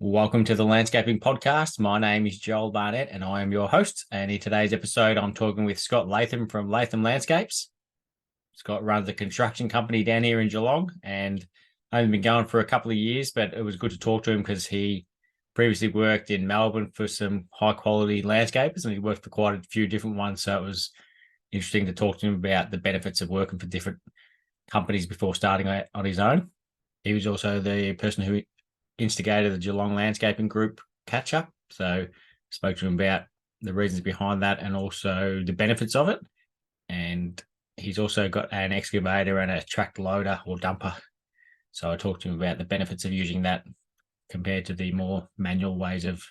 Welcome to the Landscaping Podcast. My name is Joel Barnett and I am your host. And in today's episode, I'm talking with Scott Latham from Latham Landscapes. Scott runs a construction company down here in Geelong and only been going for a couple of years, but it was good to talk to him because he previously worked in Melbourne for some high quality landscapers and he worked for quite a few different ones. So it was interesting to talk to him about the benefits of working for different companies before starting on his own. He was also the person who instigated the Geelong Landscaping Group catch up. So spoke to him about the reasons behind that and also the benefits of it. And he's also got an excavator and a track loader or dumper. So I talked to him about the benefits of using that compared to the more manual ways of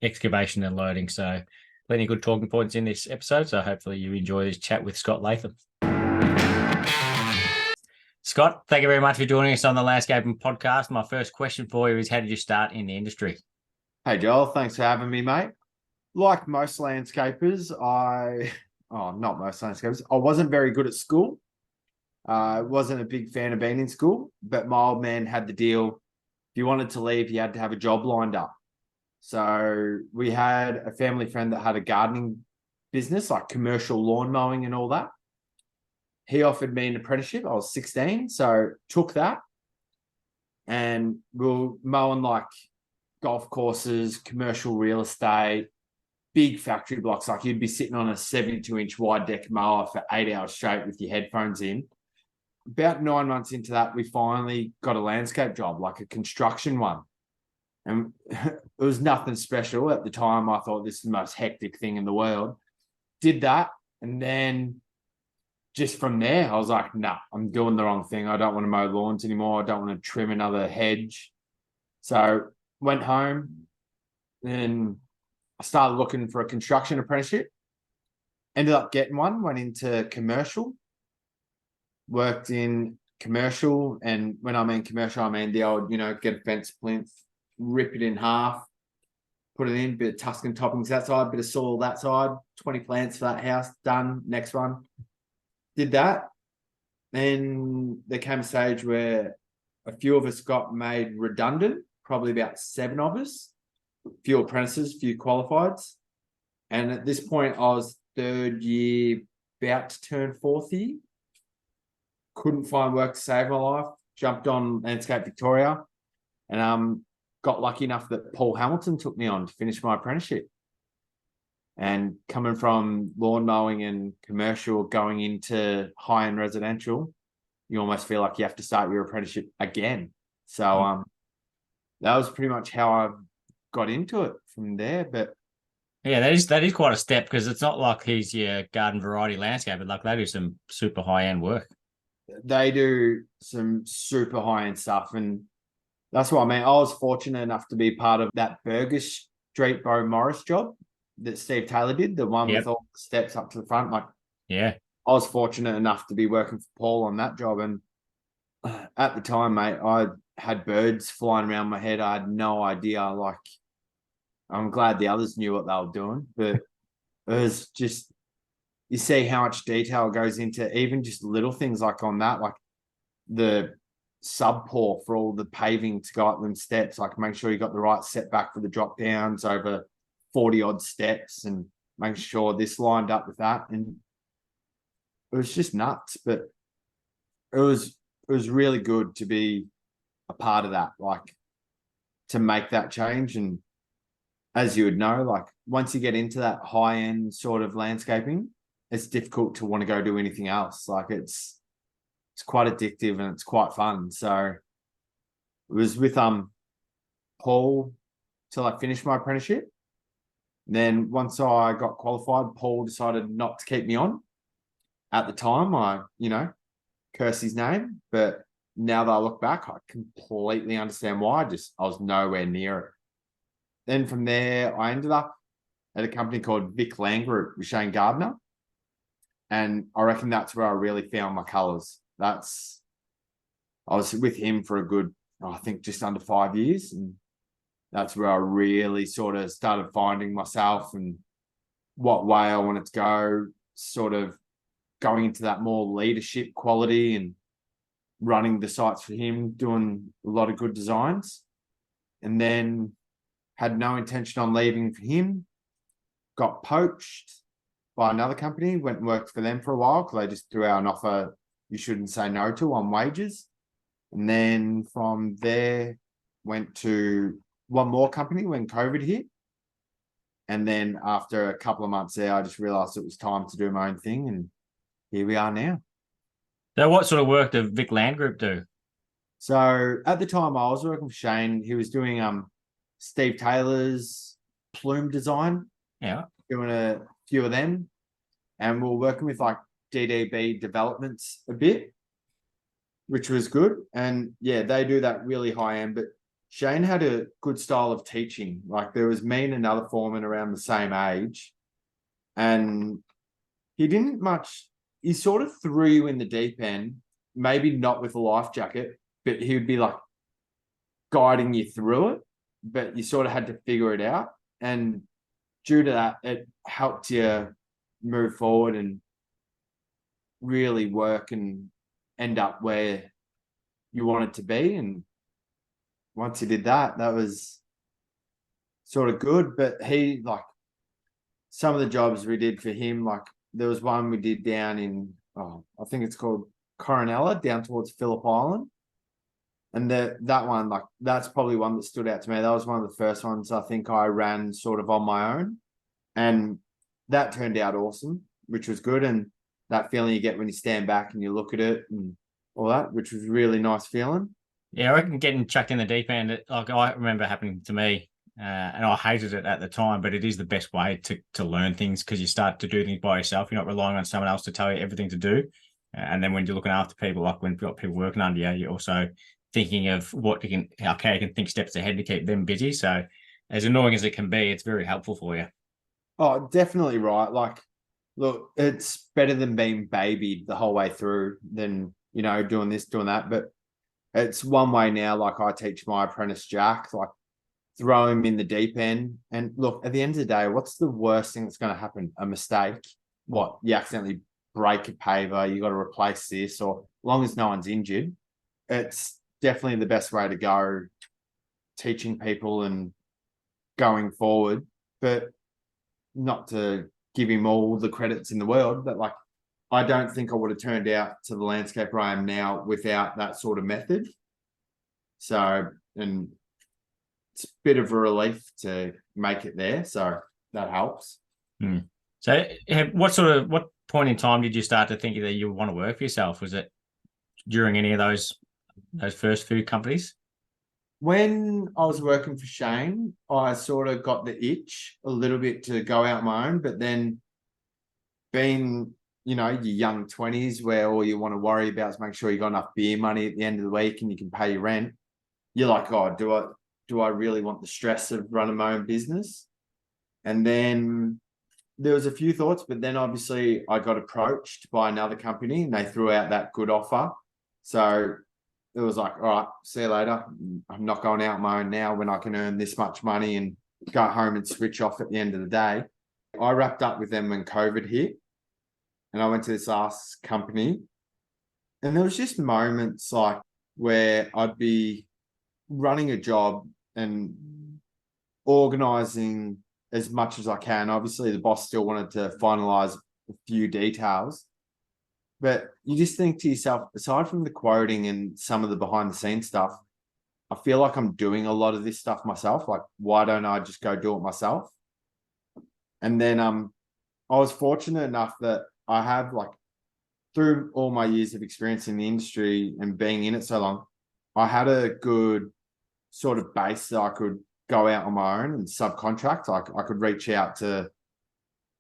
excavation and loading. So plenty of good talking points in this episode. So hopefully you enjoy this chat with Scott Latham. Scott, thank you very much for joining us on the Landscaping Podcast. My first question for you is, how did you start in the industry? Hey, Joel, thanks for having me, mate. Like most landscapers, not most landscapers, I wasn't very good at school. I wasn't a big fan of being in school, but my old man had the deal. If you wanted to leave, you had to have a job lined up. So we had a family friend that had a gardening business, like commercial lawn mowing and all that. He offered me an apprenticeship. I was 16, so took that. And we were mowing like golf courses, commercial real estate, big factory blocks. Like you'd be sitting on a 72-inch wide deck mower for 8 hours straight with your headphones in. About 9 months into that, we finally got a landscape job, like a construction one. And it was nothing special. At the time, I thought this is the most hectic thing in the world. Did that. And then just from there, I was like, nah, I'm doing the wrong thing. I don't want to mow lawns anymore. I don't want to trim another hedge. So went home and I started looking for a construction apprenticeship. Ended up getting one, went into commercial, worked in commercial. And when I mean commercial, I mean the old, get a fence plinth, rip it in half, put it in, bit of Tuscan toppings that side, bit of soil that side, 20 plants for that house, done, next one. Did that. Then there came a stage where a few of us got made redundant, probably about 7 of us, few apprentices, few qualifieds. And at this point, I was third year, about to turn fourth year. Couldn't find work to save my life. Jumped on Landscape Victoria and got lucky enough that Paul Hamilton took me on to finish my apprenticeship. And coming from lawn mowing and commercial going into high-end residential, you almost feel like you have to start your apprenticeship again. So that was pretty much how I got into it from there. But yeah, that is quite a step because it's not like he's your garden variety landscaper. Like they do some super high-end work. They do some super high-end stuff. And that's what I mean. I was fortunate enough to be part of that Burgess Street Bow Morris job that Steve Taylor did, the one with all the steps up to the front. Like, yeah, I was fortunate enough to be working for Paul on that job. And at the time, mate, I had birds flying around my head. I had no idea. Like, I'm glad the others knew what they were doing, but it was just, you see how much detail goes into even just little things like on that, like the sub pour for all the paving to go up them steps, like make sure you got the right setback for the drop downs over 40 odd steps and making sure this lined up with that. And it was just nuts, but it was really good to be a part of that, like to make that change. And as you would know, like once you get into that high end sort of landscaping, it's difficult to want to go do anything else. Like it's quite addictive and it's quite fun. So it was with Paul till I finished my apprenticeship. Then once I got qualified, Paul decided not to keep me on. At the time, I, curse his name, but now that I look back, I completely understand why. I was nowhere near it. Then from there, I ended up at a company called Vic Land Group with Shane Gardner. And I reckon that's where I really found my colours. I was with him for a good, I think just under 5 years. And that's where I really sort of started finding myself and what way I wanted to go, sort of going into that more leadership quality and running the sites for him, doing a lot of good designs. And then had no intention on leaving for him, got poached by another company, went and worked for them for a while because they just threw out an offer you shouldn't say no to on wages. And then from there, went to one more company when COVID hit. And then after a couple of months there, I just realized it was time to do my own thing. And here we are now. So what sort of work did Vic Land Group do? So at the time I was working for Shane, he was doing Steve Taylor's plume design. Yeah. Doing a few of them. And we were working with like DDB developments a bit, which was good. And yeah, they do that really high end. But Shane had a good style of teaching. Like there was me and another foreman around the same age. And he didn't much, he sort of threw you in the deep end, maybe not with a life jacket, but he would be like guiding you through it, but you sort of had to figure it out. And due to that, it helped you move forward and really work and end up where you wanted to be. And once he did that, that was sort of good. But he, like, some of the jobs we did for him, like there was one we did down in, I think it's called Coronella, down towards Phillip Island. And that one, like, that's probably one that stood out to me. That was one of the first ones I think I ran sort of on my own. And that turned out awesome, which was good. And that feeling you get when you stand back and you look at it and all that, which was really nice feeling. Yeah, I reckon getting chucked in the deep end, like I remember happening to me, and I hated it at the time, but it is the best way to learn things because you start to do things by yourself. You're not relying on someone else to tell you everything to do. And then when you're looking after people, like when you've got people working under you, you're also thinking of how you can think steps ahead to keep them busy. So as annoying as it can be, it's very helpful for you. Oh, definitely right. Like, look, it's better than being babied the whole way through than, doing this, doing that. But it's one way now, like I teach my apprentice Jack, like throw him in the deep end. And look, at the end of the day, what's the worst thing that's going to happen? A mistake. What? You accidentally break a paver, you got to replace this, or as long as no one's injured, it's definitely the best way to go teaching people and going forward. But not to give him all the credits in the world, but like, I don't think I would have turned out to the landscaper I am now without that sort of method. So, and it's a bit of a relief to make it there. So that helps. So what point in time did you start to think that you want to work for yourself? Was it during any of those first few companies? When I was working for Shane, I sort of got the itch a little bit to go out my own, but then being, your young 20s where all you want to worry about is make sure you got enough beer money at the end of the week and you can pay your rent. You're like, oh, do I really want the stress of running my own business? And then there was a few thoughts, but then obviously I got approached by another company and they threw out that good offer. So it was like, all right, see you later. I'm not going out my own now when I can earn this much money and go home and switch off at the end of the day. I wrapped up with them when COVID hit and I went to this last company. And there was just moments like where I'd be running a job and organizing as much as I can. Obviously, the boss still wanted to finalize a few details. But you just think to yourself, aside from the quoting and some of the behind the scenes stuff, I feel like I'm doing a lot of this stuff myself. Like, why don't I just go do it myself? And then I was fortunate enough that I have, like, through all my years of experience in the industry and being in it so long, I had a good sort of base that I could go out on my own and subcontract. Like I could reach out to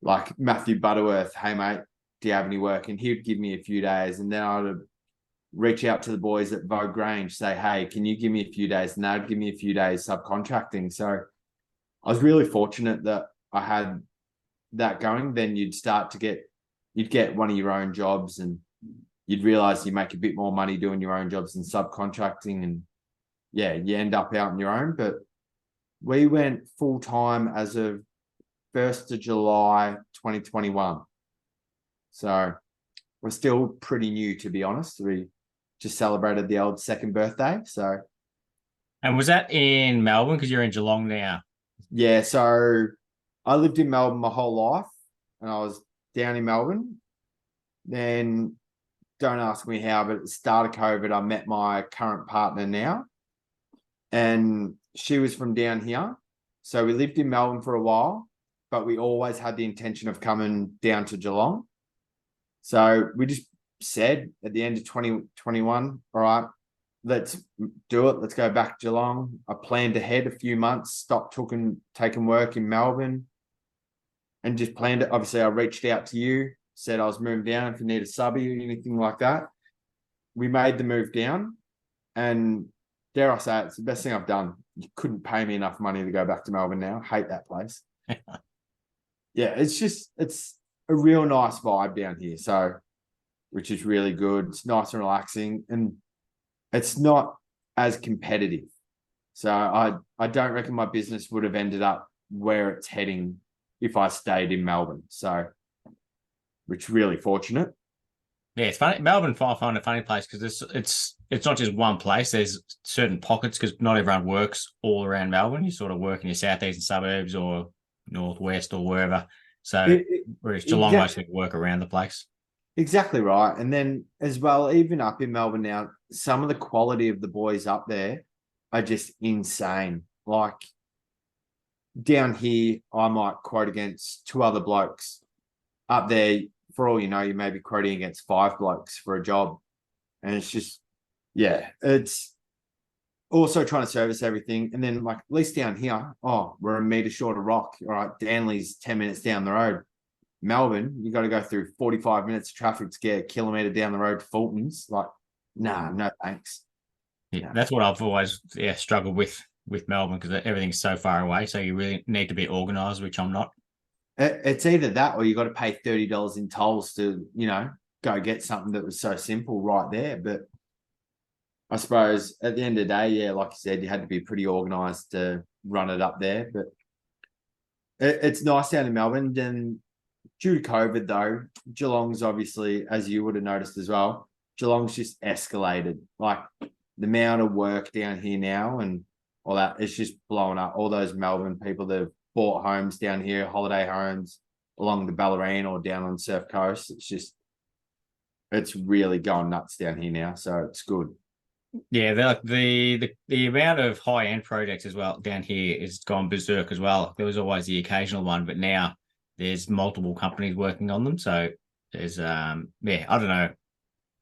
like Matthew Butterworth, hey mate, do you have any work? And he would give me a few days. And then I would reach out to the boys at Vogue Grange, say, hey, can you give me a few days? And they'd give me a few days subcontracting. So I was really fortunate that I had that going. Then you'd get one of your own jobs and you'd realize you make a bit more money doing your own jobs than subcontracting. And yeah, you end up out on your own. But we went full time as of 1st of July, 2021. So we're still pretty new, to be honest. We just celebrated the old second birthday. So. And was that in Melbourne? Because you're in Geelong now. Yeah, so I lived in Melbourne my whole life, and I was down in Melbourne. Then don't ask me how, but at the start of COVID, I met my current partner now, and she was from down here. So we lived in Melbourne for a while, but we always had the intention of coming down to Geelong. So we just said at the end of 2021, all right, let's do it. Let's go back to Geelong. I planned ahead a few months, stopped taking work in Melbourne, and just planned it. Obviously, I reached out to you, said I was moving down if you need a subby or anything like that. We made the move down, and dare I say it, it's the best thing I've done. You couldn't pay me enough money to go back to Melbourne now. Hate that place. Yeah, it's a real nice vibe down here. So, which is really good. It's nice and relaxing, and it's not as competitive. So I don't reckon my business would have ended up where it's heading if I stayed in Melbourne. So, which really fortunate. Yeah, it's funny. Melbourne, I find a funny place because it's not just one place. There's certain pockets because not everyone works all around Melbourne. You sort of work in your southeastern suburbs or northwest or wherever. So whereas Geelong mostly work around the place. Exactly right. And then as well, even up in Melbourne now, some of the quality of the boys up there are just insane. Like down here, I might quote against two other blokes. Up there, for all you know, you may be quoting against five blokes for a job. And it's just, yeah, it's also trying to service everything. And then, like, at least down here, oh, we're a metre short of rock. All right, Danley's 10 minutes down the road. Melbourne, you got to go through 45 minutes of traffic to get a kilometre down the road to Fulton's. Like, nah, no thanks. Yeah, that's what I've always struggled with Melbourne because everything's so far away. So you really need to be organised, which I'm not. It's either that or you got to pay $30 in tolls to, go get something that was so simple right there. But I suppose at the end of the day, yeah, like you said, you had to be pretty organised to run it up there. But it's nice down in Melbourne. And due to COVID, though, Geelong's obviously, as you would have noticed as well, Geelong's just escalated. Like the amount of work down here now and all that, it's just blowing up. All those Melbourne people that have bought homes down here, holiday homes along the Ballerine or down on the Surf Coast. It's really going nuts down here now. So it's good. Yeah, like the amount of high end projects as well down here is gone berserk as well. There was always the occasional one, but now there's multiple companies working on them. So there's I don't know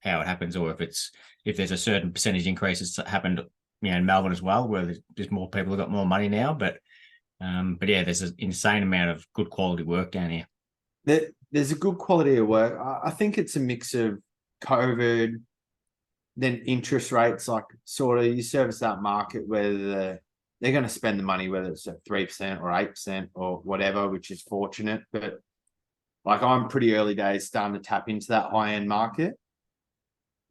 how it happens or if there's a certain percentage increase that's happened, in Melbourne as well, where there's more people have got more money now. But yeah, there's an insane amount of good quality work down here. There's a good quality of work. I think it's a mix of COVID, then interest rates, like sort of you service that market where they're going to spend the money, whether it's at 3% or 8% or whatever, which is fortunate. But like I'm pretty early days starting to tap into that high end market.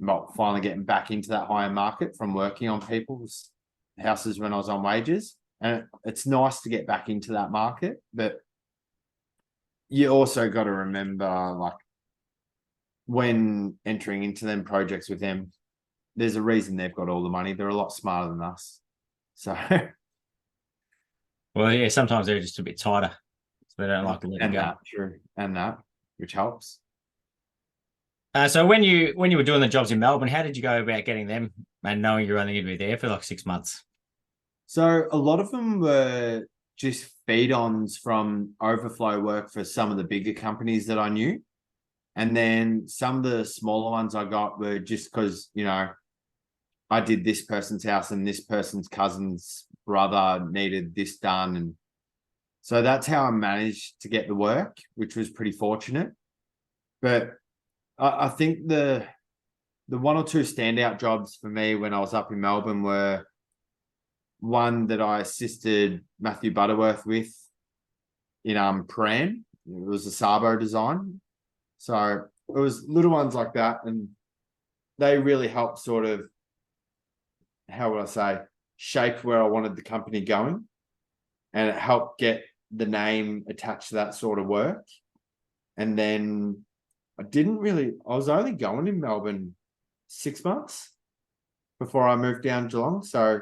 Not finally getting back into that high end market from working on people's houses when I was on wages. And it's nice to get back into that market. But you also got to remember, like, when entering into them projects with them, there's a reason they've got all the money. They're a lot smarter than us. So, well, yeah, sometimes they're just a bit tighter, so they don't like to let you go. True, and that which helps. So when you were doing the jobs in Melbourne, how did you go about getting them and knowing you're only going to be there for like 6 months? So a lot of them were just feed-ons from overflow work for some of the bigger companies that I knew. And then some of the smaller ones I got were just because, I did this person's house and this person's cousin's brother needed this done. And so that's how I managed to get the work, which was pretty fortunate. But I think the one or two standout jobs for me when I was up in Melbourne were one that I assisted Matthew Butterworth with in Paran. It was a Sabo design. So it was little ones like that. And they really helped sort of, how would I say, shape where I wanted the company going. And it helped get the name attached to that sort of work. And then I was only going in Melbourne 6 months before I moved down to Geelong. So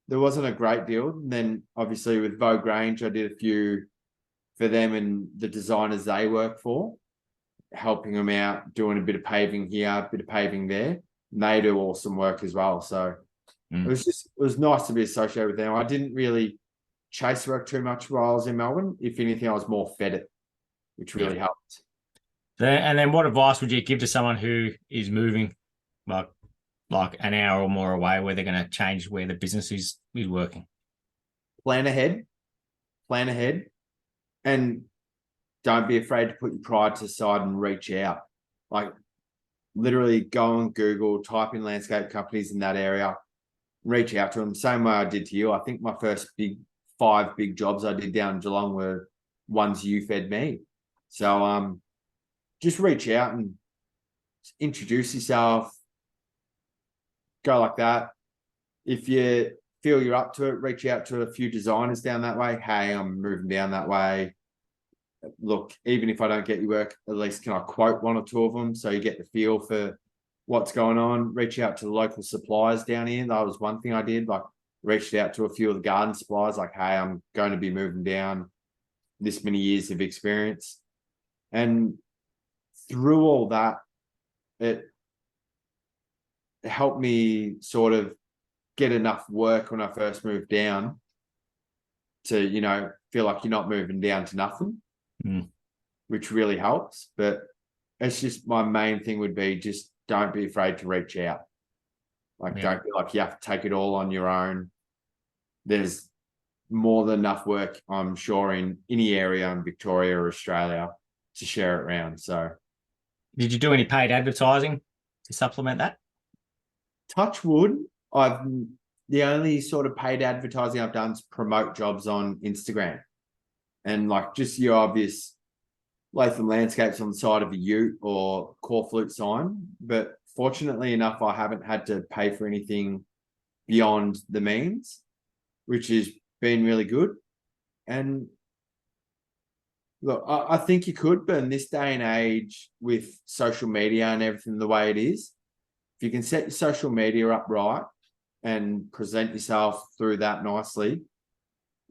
there wasn't a great deal. And then obviously with Vogue Range, I did a few for them and the designers they work for, helping them out, doing a bit of paving here, a bit of paving there. And they do awesome work as well. So it was nice to be associated with them. I didn't really chase work too much while I was in Melbourne. If anything, I was more fed it, which really helped. And then what advice would you give to someone who is moving like an hour or more away, where they're going to change where the business is working? Plan ahead, and don't be afraid to put your pride to the side and reach out. Like literally go on Google, type in landscape companies in that area, reach out to them. Same way I did to you. I think my first 5 big jobs I did down in Geelong were ones you fed me. So just reach out and introduce yourself. Go like that. If you feel you're up to it, reach out to a few designers down that way. Hey, I'm moving down that way. Look, even if I don't get your work, at least can I quote 1 or 2 of them so you get the feel for what's going on? Reach out to the local suppliers down here. That was one thing I did. Like reached out to a few of the garden suppliers, like, hey, I'm going to be moving down, this many years of experience. And through all that, it helped me sort of get enough work when I first moved down to, feel like you're not moving down to nothing, which really helps. But it's just my main thing would be just don't be afraid to reach out. Like, don't feel like you have to take it all on your own. There's more than enough work, I'm sure, in any area in Victoria or Australia to share it around. So, did you do any paid advertising to supplement that? Touch wood, the only sort of paid advertising I've done is promote jobs on Instagram. And like just your obvious Latham Landscapes on the side of a ute or core flute sign. But fortunately enough, I haven't had to pay for anything beyond the means, which has been really good. And look, I think you could, but in this day and age with social media and everything the way it is, if you can set your social media up right and present yourself through that nicely,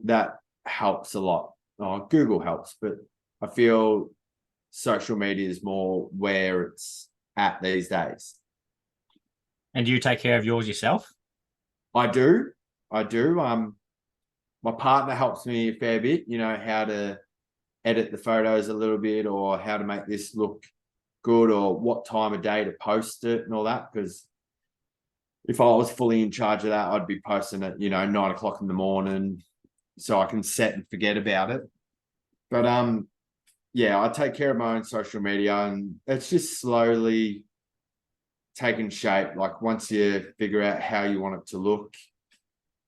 that helps a lot. Google helps, but I feel social media is more where it's at these days. And do you take care of yours yourself? I do. My partner helps me a fair bit, how to edit the photos a little bit or how to make this look good or what time of day to post it and all that. Because if I was fully in charge of that, I'd be posting it, 9 o'clock in the morning so I can set and forget about it. But I take care of my own social media and it's just slowly taking shape. Like once you figure out how you want it to look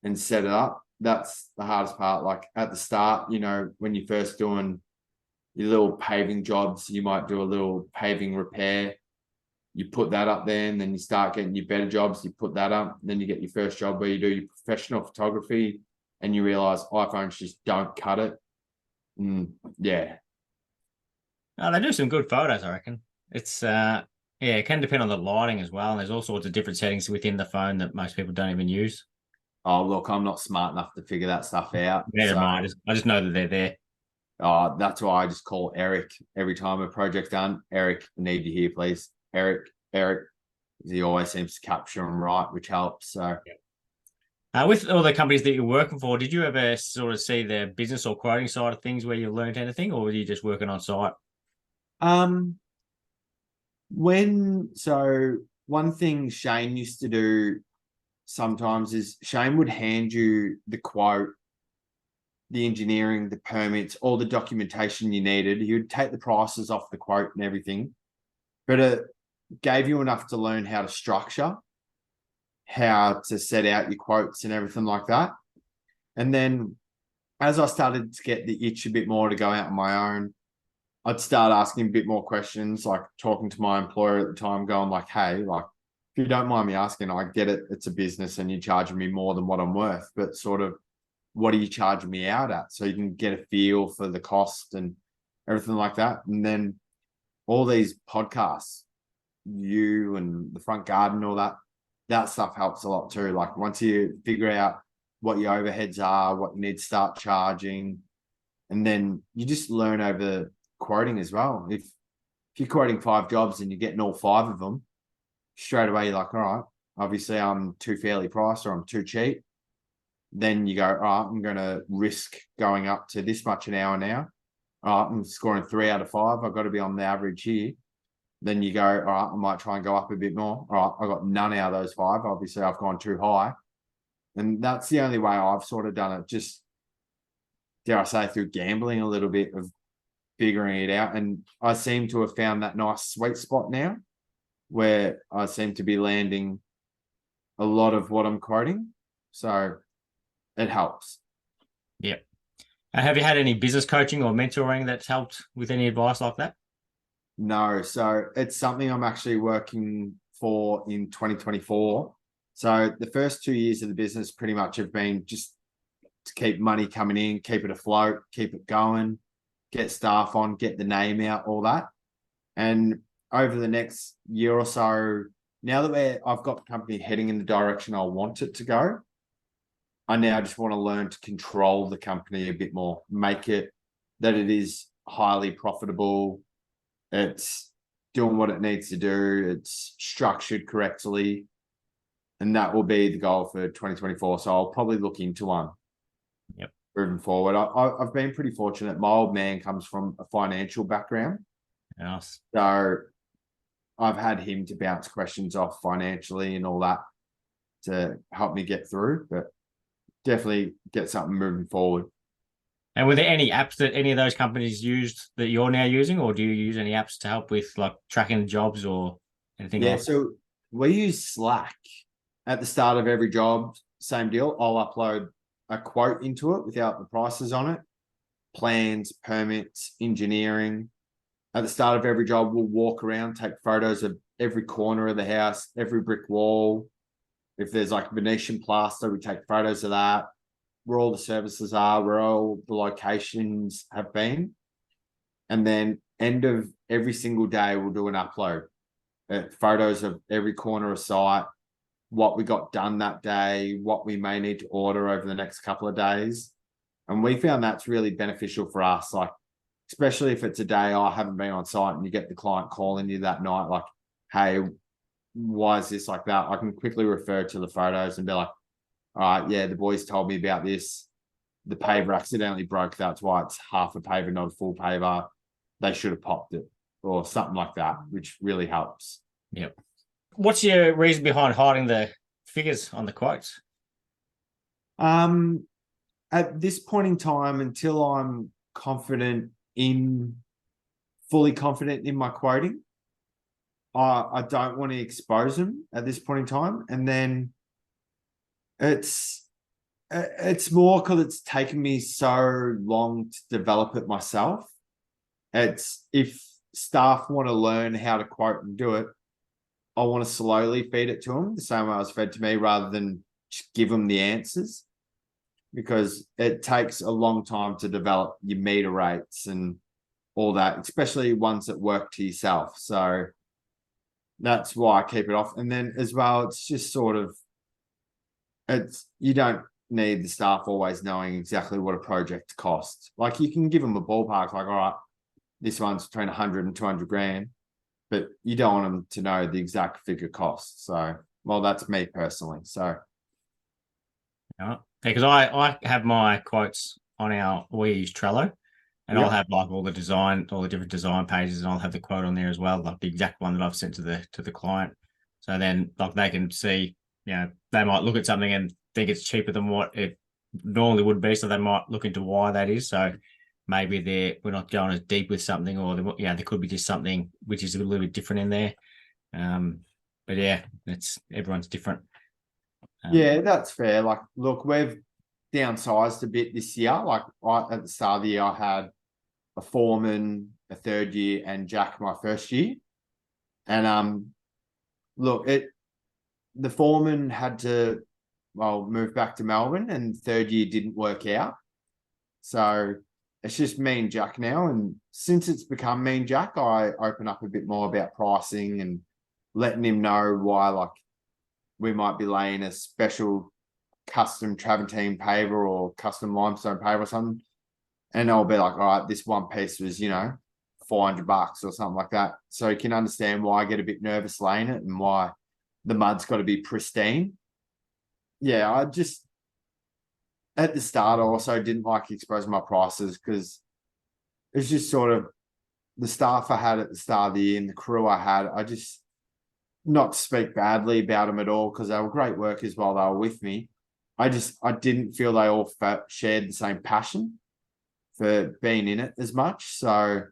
and set it up, that's the hardest part. Like at the start, when you're first doing your little paving jobs, you might do a little paving repair. You put that up there and then you start getting your better jobs. You put that up. Then you get your first job where you do your professional photography and you realize iPhones just don't cut it. Yeah. Oh, they do some good photos, I reckon. It's it can depend on the lighting as well. And there's all sorts of different settings within the phone that most people don't even use. Oh, look, I'm not smart enough to figure that stuff out. Neither am I. I just know that they're there. That's why I just call Eric every time a project's done. Eric, I need you here, please. Eric. He always seems to capture them right, which helps. So, with all the companies that you're working for, did you ever sort of see the business or quoting side of things where you learned anything, or were you just working on site? One thing Shane used to do sometimes is Shane would hand you the quote, the engineering, the permits, all the documentation you needed. He would take the prices off the quote and everything, but it gave you enough to learn how to structure, how to set out your quotes and everything like that. And then as I started to get the itch a bit more to go out on my own, I'd start asking a bit more questions, like talking to my employer at the time, going like, hey, like, if you don't mind me asking, I get it, it's a business and you're charging me more than what I'm worth, but sort of what are you charging me out at? So you can get a feel for the cost and everything like that. And then all these podcasts, you and the front garden, all that stuff helps a lot too. Like once you figure out what your overheads are, what you need to start charging. And then you just learn over quoting as well. If you're quoting 5 jobs and you're getting all 5 of them, straight away you're like, all right, obviously I'm too fairly priced or I'm too cheap. Then you go, all right, I'm going to risk going up to this much an hour now. All right, I'm scoring 3 out of 5. I've got to be on the average here. Then you go, all right, I might try and go up a bit more. All right, I got none out of those 5. Obviously, I've gone too high. And that's the only way I've sort of done it. Just, dare I say, through gambling a little bit of figuring it out. And I seem to have found that nice sweet spot now where I seem to be landing a lot of what I'm quoting. So it helps. Yep. Have you had any business coaching or mentoring that's helped with any advice like that? No. So it's something I'm actually working for in 2024. So the first 2 years of the business pretty much have been just to keep money coming in, keep it afloat, keep it going, get staff on, get the name out, all that. And over the next year or so, now that I've got the company heading in the direction I want it to go, I now just want to learn to control the company a bit more, make it that it is highly profitable. It's doing what it needs to do. It's structured correctly. And that will be the goal for 2024. So I'll probably look into one. Yep. Moving forward. I've been pretty fortunate. My old man comes from a financial background. Yes. So I've had him to bounce questions off financially and all that to help me get through, but definitely get something moving forward. And were there any apps that any of those companies used that you're now using, or do you use any apps to help with like tracking jobs or anything else? So we use Slack at the start of every job. Same deal. I'll upload a quote into it without the prices on it, plans, permits, engineering. At the start of every job, we'll walk around, take photos of every corner of the house, every brick wall. If there's like Venetian plaster, we take photos of that, where all the services are, where all the locations have been. And then end of every single day, we'll do an upload. Photos of every corner of site, what we got done that day, what we may need to order over the next couple of days. And we found that's really beneficial for us. Like, especially if it's a day I haven't been on site and you get the client calling you that night, like, hey, why is this like that? I can quickly refer to the photos and be like, all right, yeah, the boys told me about this. The paver accidentally broke. That's why it's half a paver, not a full paver. They should have popped it or something like that, which really helps. Yep. What's your reason behind hiding the figures on the quotes? At this point in time, until I'm fully confident in my quoting, I don't want to expose them at this point in time. And then it's more because it's taken me so long to develop it myself. It's if staff want to learn how to quote and do it, I want to slowly feed it to them the same way it was fed to me rather than just give them the answers, because it takes a long time to develop your meter rates and all that, especially ones that work to yourself. So that's why I keep it off. And then as well, it's just sort of, you don't need the staff always knowing exactly what a project costs. Like you can give them a ballpark, like, all right, this one's between 100 and 200 grand, but you don't want them to know the exact figure cost. So, well, that's me personally. So, Yeah, because I have my quotes on we use Trello, and I'll have like all the different design pages, and I'll have the quote on there as well, like the exact one that I've sent to the client. So then like they can see, they might look at something and think it's cheaper than what it normally would be. So they might look into why that is. So maybe we're not going as deep with something, or there could be just something which is a little bit different in there. But yeah, everyone's different. Yeah, that's fair. Like, look, we've downsized a bit this year. Like at the start of the year, I had a foreman, a third year, and Jack my first year. And look, the foreman had to move back to Melbourne, and third year didn't work out. So it's just me and Jack now. And since it's become me and Jack, I open up a bit more about pricing and letting him know why, like, we might be laying a special custom travertine paver or custom limestone paver or something. And I'll be like, all right, this one piece was, $400 or something like that. So you can understand why I get a bit nervous laying it and why the mud's got to be pristine. Yeah, I just, at the start, I also didn't like exposing my prices because it's just sort of the staff I had at the start of the year and the crew I had, I just, not to speak badly about them at all because they were great workers while they were with me. I didn't feel they all shared the same passion for being in it as much. So,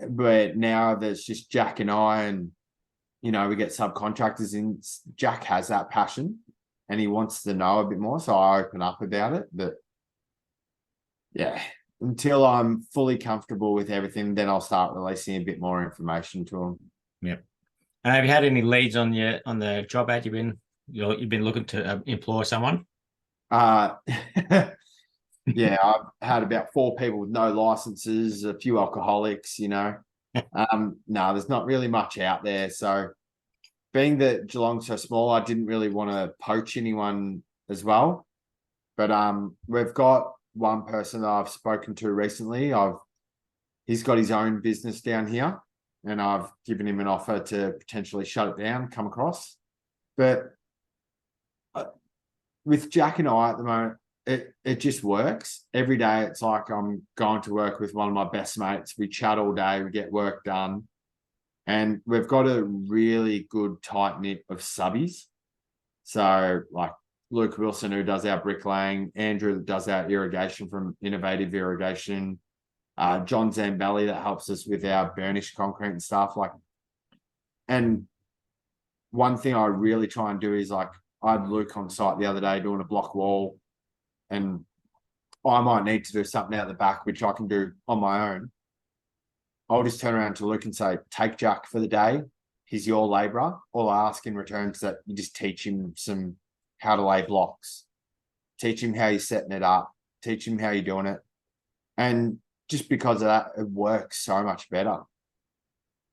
but now there's just Jack and I, and we get subcontractors in. Jack has that passion and he wants to know a bit more, so I open up about it. But yeah, until I'm fully comfortable with everything, then I'll start releasing a bit more information to them. Yep. Have you had any leads on the job ad you've been looking to employ someone? Yeah, I've had about 4 people with no licenses, a few alcoholics, No, there's not really much out there. So being that Geelong's so small, I didn't really want to poach anyone as well. But we've got one person that I've spoken to recently. He's got his own business down here, and I've given him an offer to potentially shut it down, come across. But with Jack and I at the moment, it just works. Every day it's like I'm going to work with one of my best mates. We chat all day, we get work done. And we've got a really good tight-knit of subbies. So like Luke Wilson, who does our bricklaying, Andrew that does our irrigation from Innovative Irrigation, John Zambelli that helps us with our burnished concrete and stuff. And one thing I really try and do is I had Luke on site the other day doing a block wall, and I might need to do something out the back, which I can do on my own. I'll just turn around to Luke and say, take Jack for the day. He's your labourer. All I ask in return is that you just teach him how to lay blocks, teach him how you're setting it up, teach him how you're doing it. And just because of that, it works so much better.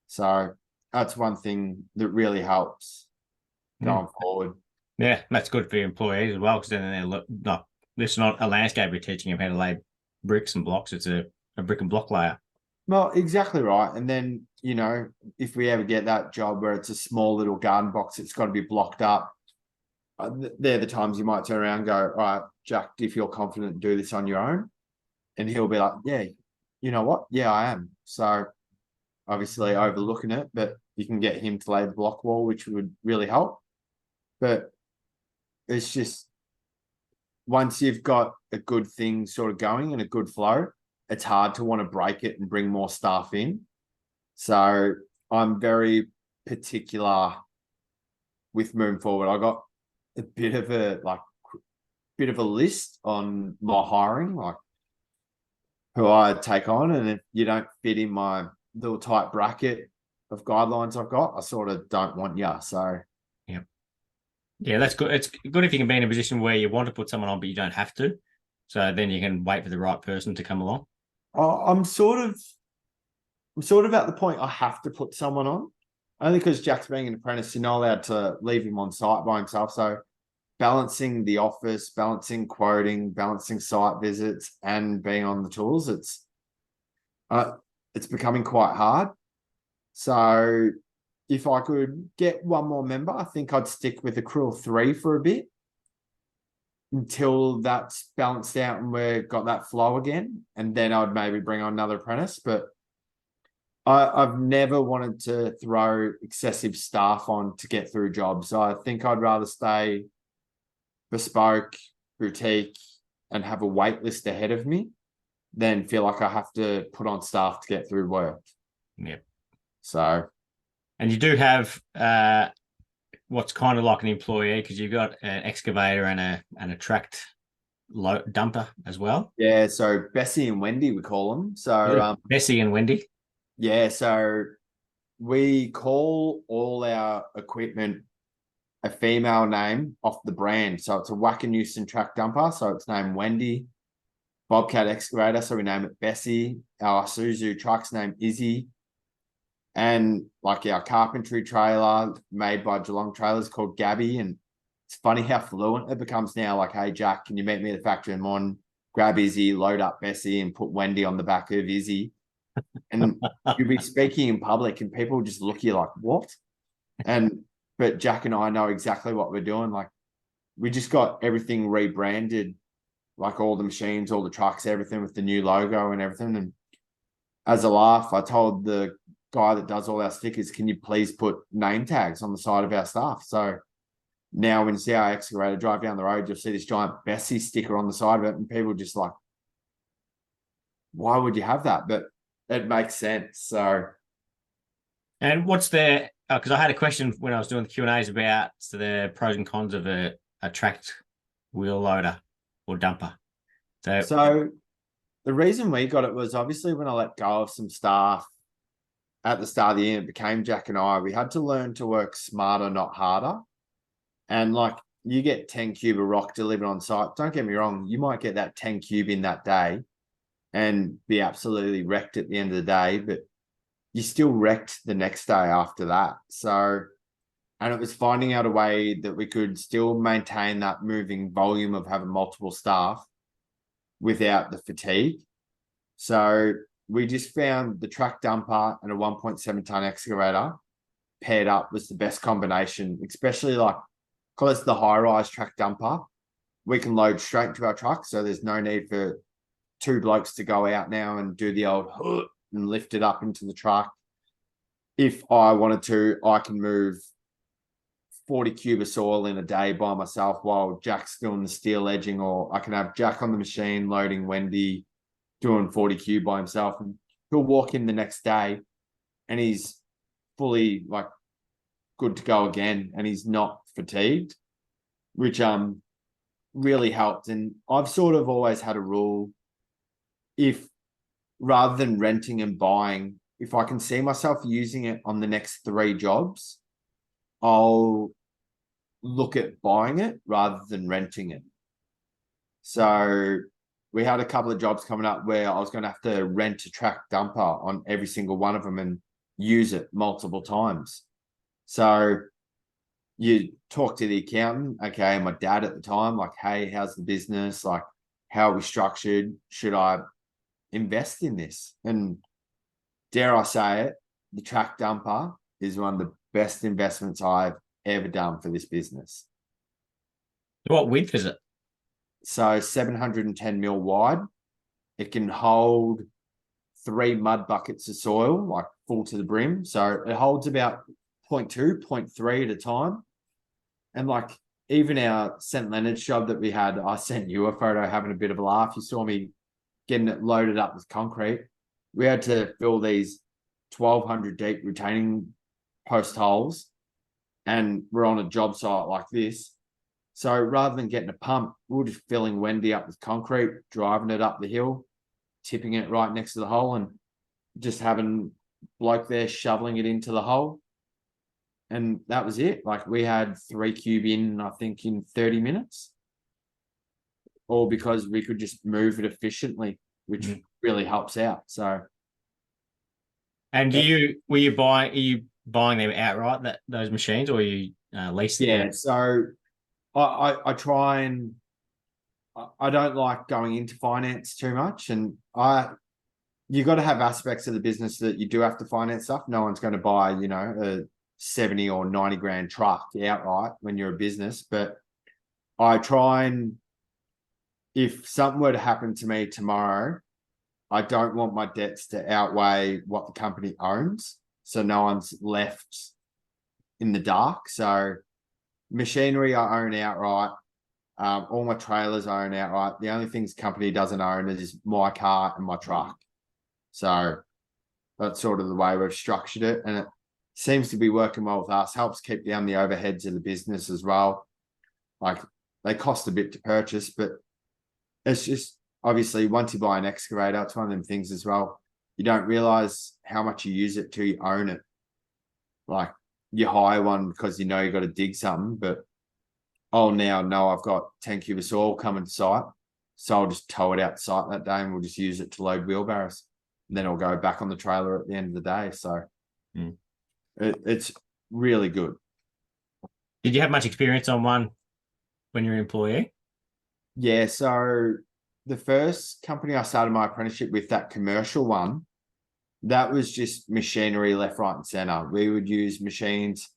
So that's one thing that really helps going forward. Yeah, that's good for your employees as well, because then it's not a landscaper teaching them how to lay bricks and blocks. It's a brick and block layer. Well, exactly right. And then, if we ever get that job where it's a small little garden box, it's got to be blocked up. They're the times you might turn around and go, all right, Jack, do you feel confident to do this on your own? And he'll be like, yeah, you know what? Yeah, I am. So obviously overlooking it, but you can get him to lay the block wall, which would really help. But it's just, once you've got a good thing sort of going and a good flow, it's hard to want to break it and bring more staff in. So I'm very particular with moving forward. I got a bit of a list on my hiring, like who I take on, and if you don't fit in my little tight bracket of guidelines I've got, I sort of don't want you. So yeah, that's good. It's good if you can be in a position where you want to put someone on, but you don't have to. So then you can wait for the right person to come along. I'm sort of at the point I have to put someone on, only because Jack's being an apprentice. You're not allowed to leave him on site by himself. So balancing the office, balancing quoting, balancing site visits, and being on the tools, it's becoming quite hard. So if I could get one more member, I think I'd stick with a crew of 3 for a bit until that's balanced out and we've got that flow again. And then I'd maybe bring on another apprentice. But I've never wanted to throw excessive staff on to get through jobs. So I think I'd rather stay bespoke, boutique, and have a wait list ahead of me than feel like I have to put on staff to get through work. Yep. So, and you do have what's kind of like an employee, because you've got an excavator and a tracked dumper as well. Yeah, so Bessie and Wendy, we call them. So Bessie and Wendy. Yeah, so we call all our equipment a female name off the brand. So it's a Wackeneusen track dumper, so it's named Wendy. Bobcat excavator, so we name it Bessie. Our Isuzu truck's named Izzy. And like our carpentry trailer made by Geelong Trailers called Gabby, and it's funny how fluent it becomes now. Like, hey, Jack, can you meet me at the factory in the morning? Grab Izzy, load up Bessie, and put Wendy on the back of Izzy. And you'll be speaking in public, and people just look at you like, what? But Jack and I know exactly what we're doing. Like, we just got everything rebranded, like all the machines, all the trucks, everything with the new logo and everything. And as a laugh, I told the guy that does all our stickers, can you please put name tags on the side of our stuff? So now when you see our excavator drive down the road, you'll see this giant Bessie sticker on the side of it, and people just like, why would you have that? But it makes sense. So, And what's the, because I had a question when I was doing the Q&As about the pros and cons of a tracked wheel loader or dumper. So the reason we got it was obviously when I let go of some staff at the start of the year, it became Jack and I, we had to learn to work smarter, not harder. And like, you get 10 cube of rock delivered on site. Don't get me wrong, you might get that 10 cube in that day and be absolutely wrecked at the end of the day, but you still wrecked the next day after that. So, and it was finding out a way that we could still maintain that moving volume of having multiple staff without the fatigue. So we just found the track dumper and a 1.7 ton excavator paired up was the best combination, especially like, because it's the high-rise track dumper. We can load straight into our truck, so there's no need for two blokes to go out now and do the old and lift it up into the truck. If I wanted to, I can move 40 cube of soil in a day by myself while Jack's doing the steel edging, or I can have Jack on the machine loading Wendy doing 40 cube by himself, and he'll walk in the next day and he's fully like good to go again, and he's not fatigued, which really helped. And I've sort of always had a rule, if rather than renting and buying, if I can see myself using it on the next 3 jobs, I'll look at buying it rather than renting it. So we had a couple of jobs coming up where I was going to have to rent a track dumper on every single one of them and use it multiple times. So you talk to the accountant, okay, and my dad at the time, like, hey, how's the business? Like, how are we structured? Should I invest in this? And dare I say it, the track dumper is one of the best investments I've ever done for this business. What width is it? So 710 mil wide. It can hold 3 mud buckets of soil, like full to the brim. So it holds about 0.2, 0.3 at a time. And like, even our St. Leonard's job that we had, I sent you a photo having a bit of a laugh. You saw me getting it loaded up with concrete. We had to fill these 1,200 deep retaining post holes, and we're on a job site like this. So rather than getting a pump, we were just filling Wendy up with concrete, driving it up the hill, tipping it right next to the hole, and just having bloke there shoveling it into the hole. And that was it. Like, we had 3 cube in, I think, in 30 minutes. All because we could just move it efficiently, which really helps out. So. And are you buying them outright, those machines, or are you leasing them? Yeah, so I try and I don't like going into finance too much, and you got to have aspects of the business that you do have to finance stuff. No one's going to buy, a 70 or 90 grand truck outright when you're a business, but I try and, if something were to happen to me tomorrow, I don't want my debts to outweigh what the company owns, so no one's left in the dark. So machinery I own outright. All my trailers I own outright. The only things the company doesn't own is my car and my truck. So that's sort of the way we've structured it, and it seems to be working well with us. Helps keep down the overheads of the business as well. Like, they cost a bit to purchase, but it's just, obviously, once you buy an excavator, it's one of them things as well. You don't realize how much you use it till you own it. Like, you hire one because you know you got to dig something, but I'll now know I've got 10 cube of soil coming to site, so I'll just tow it out to site that day and we'll just use it to load wheelbarrows. And then it'll go back on the trailer at the end of the day. So it's really good. Did you have much experience on one when you're an employee? Yeah, so the first company I started my apprenticeship with, that commercial one, that was just machinery left, right, and center. We would use machines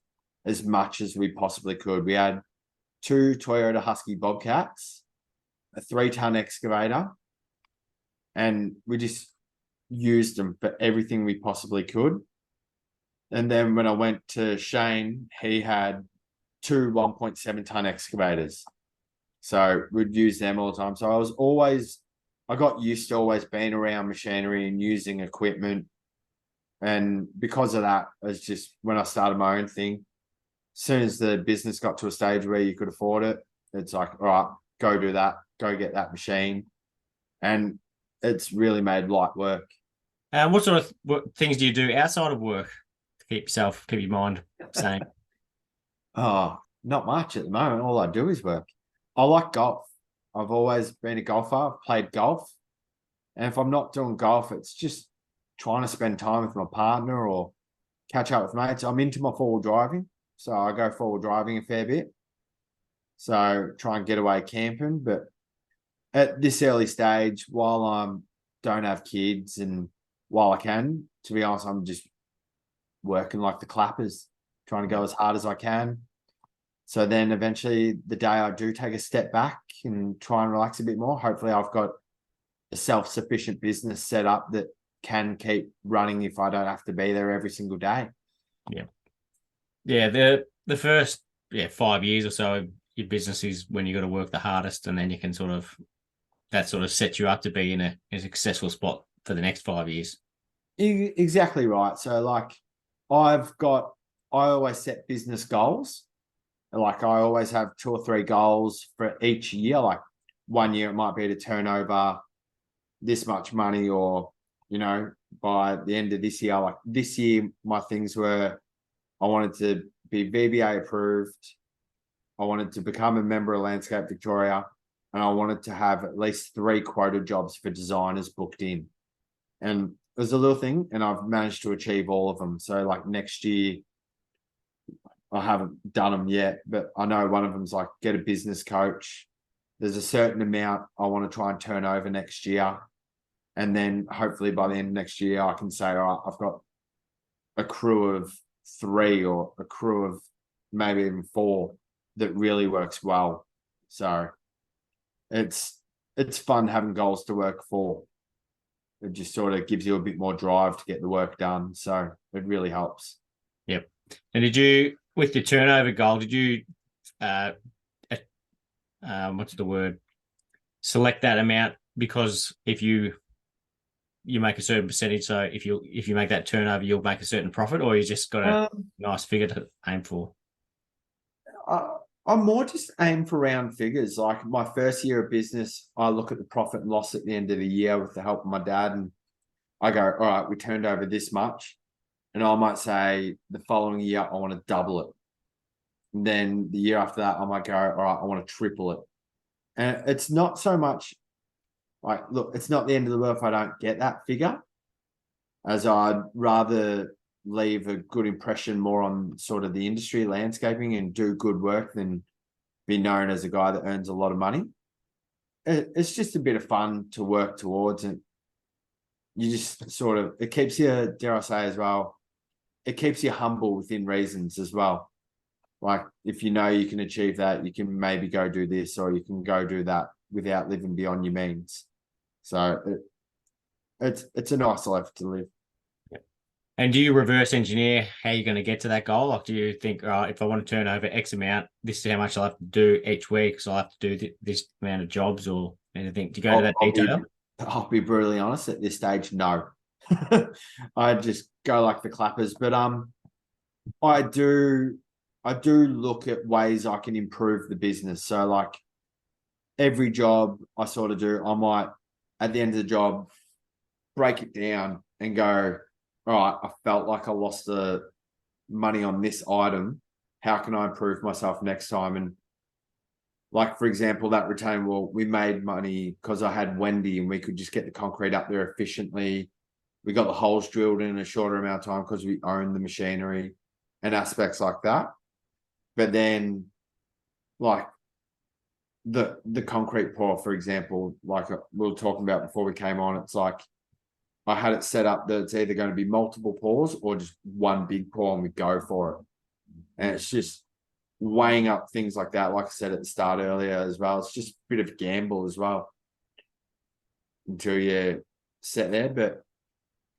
as much as we possibly could. We had 2 Toyota Husky Bobcats, a 3-ton excavator, and we just used them for everything we possibly could. And then when I went to Shane, he had 2 1.7-ton excavators. So we'd use them all the time. So I got used to always being around machinery and using equipment. And because of that, it's just when I started my own thing, as soon as the business got to a stage where you could afford it, it's like, all right, go do that, go get that machine. And it's really made light work. What sort of things do you do outside of work to keep your mind sane? Oh, not much at the moment. All I do is work. I like golf. I've always been a golfer. I've played golf. And if I'm not doing golf, it's just trying to spend time with my partner or catch up with mates. I'm into my four-wheel driving. So I go four-wheel driving a fair bit. So try and get away camping. But at this early stage, while I don't have kids and while I can, to be honest, I'm just working like the clappers, trying to go as hard as I can. So then eventually the day I do take a step back and try and relax a bit more, hopefully I've got a self-sufficient business set up that can keep running if I don't have to be there every single day. Yeah. Yeah, the first 5 years or so of your business is when you got to work the hardest, and then you can that sort of sets you up to be in a successful spot for the next 5 years. Exactly right. So like I always set business goals. Like I always have 2 or 3 goals for each year. Like one year it might be to turn over this much money, or, by the end of this year, like this year, my things were, I wanted to be VBA approved. I wanted to become a member of Landscape Victoria, and I wanted to have at least 3 quota jobs for designers booked in. And it was a little thing, and I've managed to achieve all of them. So like next year, I haven't done them yet, but I know one of them's like get a business coach. There's a certain amount I want to try and turn over next year. And then hopefully by the end of next year, I can say, all right, I've got a crew of 3 or a crew of maybe even 4 that really works well. So it's fun having goals to work for. It just sort of gives you a bit more drive to get the work done. So it really helps. Yep. And did you, with your turnover goal, did you, what's the word? Select that amount because if you make a certain percentage, so if you make that turnover, you'll make a certain profit, or you just got a nice figure to aim for? I'm more just aim for round figures. Like my first year of business, I look at the profit and loss at the end of the year with the help of my dad, and I go, all right, we turned over this much. And I might say the following year, I want to double it. And then the year after that, I might go, all right, I want to triple it. And it's not so much like, look, it's not the end of the world if I don't get that figure, as I'd rather leave a good impression more on sort of the industry, landscaping, and do good work than be known as a guy that earns a lot of money. It's just a bit of fun to work towards, and you just sort of, it keeps you, dare I say as well, it keeps you humble within reasons as well. Like if you know you can achieve that, you can maybe go do this, or you can go do that without living beyond your means. So it's a nice life to live. And do you reverse engineer how you're going to get to that goal? Like, do you think, if I want to turn over X amount, this is how much I'll have to do each week, so I'll have to do this amount of jobs or anything? Do you go to that detail? I'll be brutally honest at this stage, no. I just go like the clappers, but I do look at ways I can improve the business. So like every job I sort of do, I might at the end of the job break it down and go, all right, I felt like I lost the money on this item. How can I improve myself next time? And like, for example, that retaining wall, we made money because I had Wendy and we could just get the concrete up there efficiently. We got the holes drilled in a shorter amount of time because we own the machinery and aspects like that. But then, like, the concrete pour, for example, like we were talking about before we came on, it's like I had it set up that it's either going to be multiple pours or just one big pour and we go for it. And it's just weighing up things like that. Like I said at the start earlier as well, it's just a bit of a gamble as well until you set there. But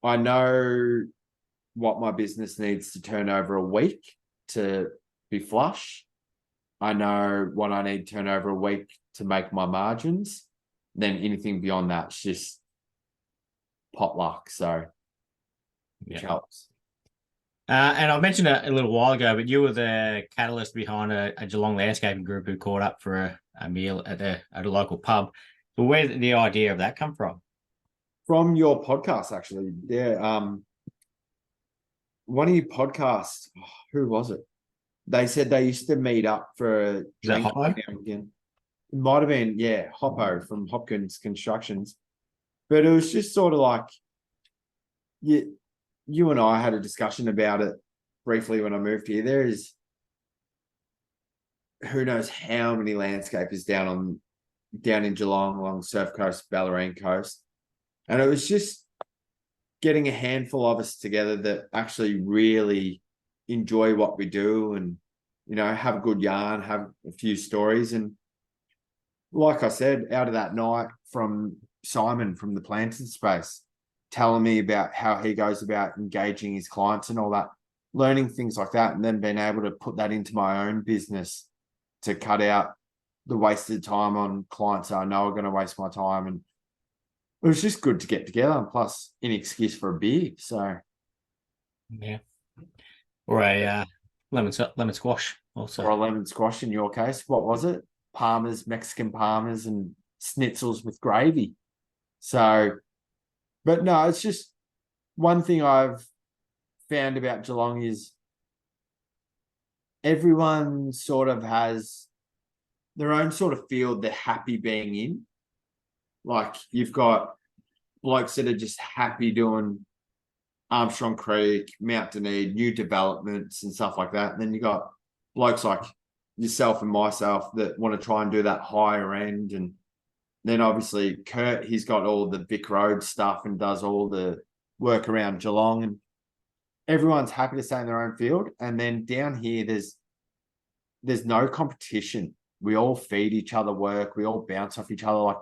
I know what my business needs to turn over a week to be flush. I know what I need to turn over a week to make my margins. Then anything beyond that's just potluck. So which helps. And I mentioned it a little while ago, but you were the catalyst behind a Geelong landscaping group who caught up for a meal at a local pub. So where did the idea of that come from? From your podcast, actually. Yeah. One of your podcasts, who was it? They said they used to meet up for a drink again. It might have been, yeah, Hoppo from Hopkins Constructions. But it was just sort of like you and I had a discussion about it briefly when I moved here. There is who knows how many landscapers down in Geelong along the Surf Coast, Bellarine Coast. And it was just getting a handful of us together that actually really enjoy what we do and, have a good yarn, have a few stories. And like I said, out of that night from Simon from the Planted Space, telling me about how he goes about engaging his clients and all that, learning things like that, and then being able to put that into my own business to cut out the wasted time on clients that I know are going to waste my time. And it was just good to get together, and plus an excuse for a beer. So yeah, or a lemon squash also, or a lemon squash in your case. What was it? Palmers, Mexican Palmers, and schnitzels with gravy. So, but no, it's just one thing I've found about Geelong is everyone sort of has their own sort of field they're happy being in. Like you've got blokes that are just happy doing Armstrong Creek, Mount Dunedin, new developments and stuff like that. And then you got blokes like yourself and myself that want to try and do that higher end. And then obviously Kurt, he's got all the Vic Road stuff and does all the work around Geelong, and everyone's happy to stay in their own field. And then down here, there's no competition. We all feed each other work. We all bounce off each other. Like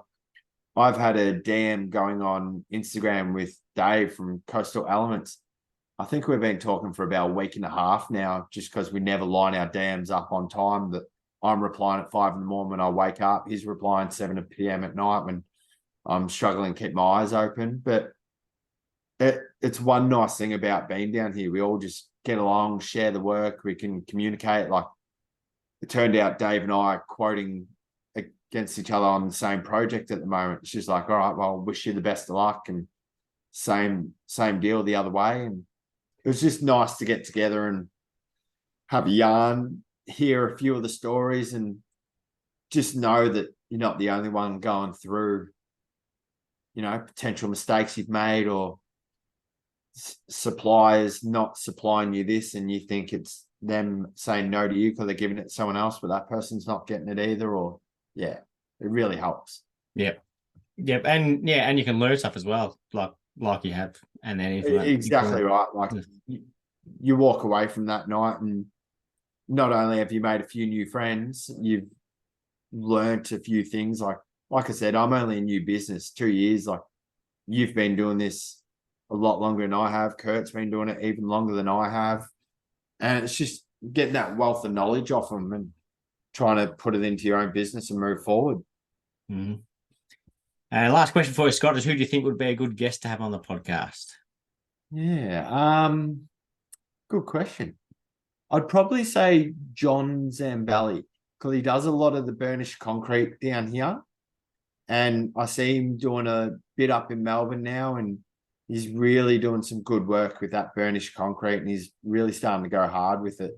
I've had a DM going on Instagram with Dave from Coastal Elements. I think we've been talking for about a week and a half now, just because we never line our DMs up on time. That I'm replying at 5 a.m. when I wake up. He's replying 7 p.m. at night when I'm struggling to keep my eyes open. But it's one nice thing about being down here. We all just get along, share the work. We can communicate. Like it turned out Dave and I are quoting against each other on the same project at the moment. It's just like, all right, well, wish you the best of luck, and same deal the other way. And it was just nice to get together and have a yarn, hear a few of the stories, and just know that you're not the only one going through, potential mistakes you've made, or suppliers not supplying you this and you think it's them saying no to you because they're giving it to someone else, but that person's not getting it either. Or it really helps. Yep. And you can learn stuff as well, like you have. And then exactly right. Like you walk away from that night, and not only have you made a few new friends, you've learnt a few things. Like I said, I'm only in new business 2 years. Like you've been doing this a lot longer than I have. Kurt's been doing it even longer than I have. And it's just getting that wealth of knowledge off them and trying to put it into your own business and move forward. Mm-hmm. Last question for you, Scott, is who do you think would be a good guest to have on the podcast? Yeah, good question. I'd probably say John Zambelli, because he does a lot of the burnished concrete down here. And I see him doing a bit up in Melbourne now, and he's really doing some good work with that burnished concrete, and he's really starting to go hard with it.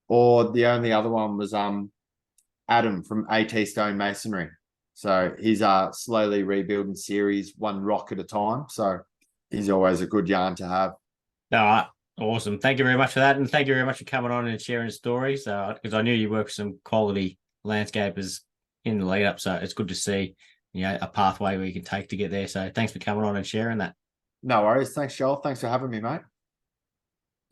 Or the only other one was Adam from AT Stone Masonry. So he's slowly rebuilding series, one rock at a time. So he's always a good yarn to have. All right. Awesome. Thank you very much for that. And thank you very much for coming on and sharing stories, because I knew you work with some quality landscapers in the lead up. So it's good to see, a pathway where you can take to get there. So thanks for coming on and sharing that. No worries. Thanks, Joel. Thanks for having me, mate.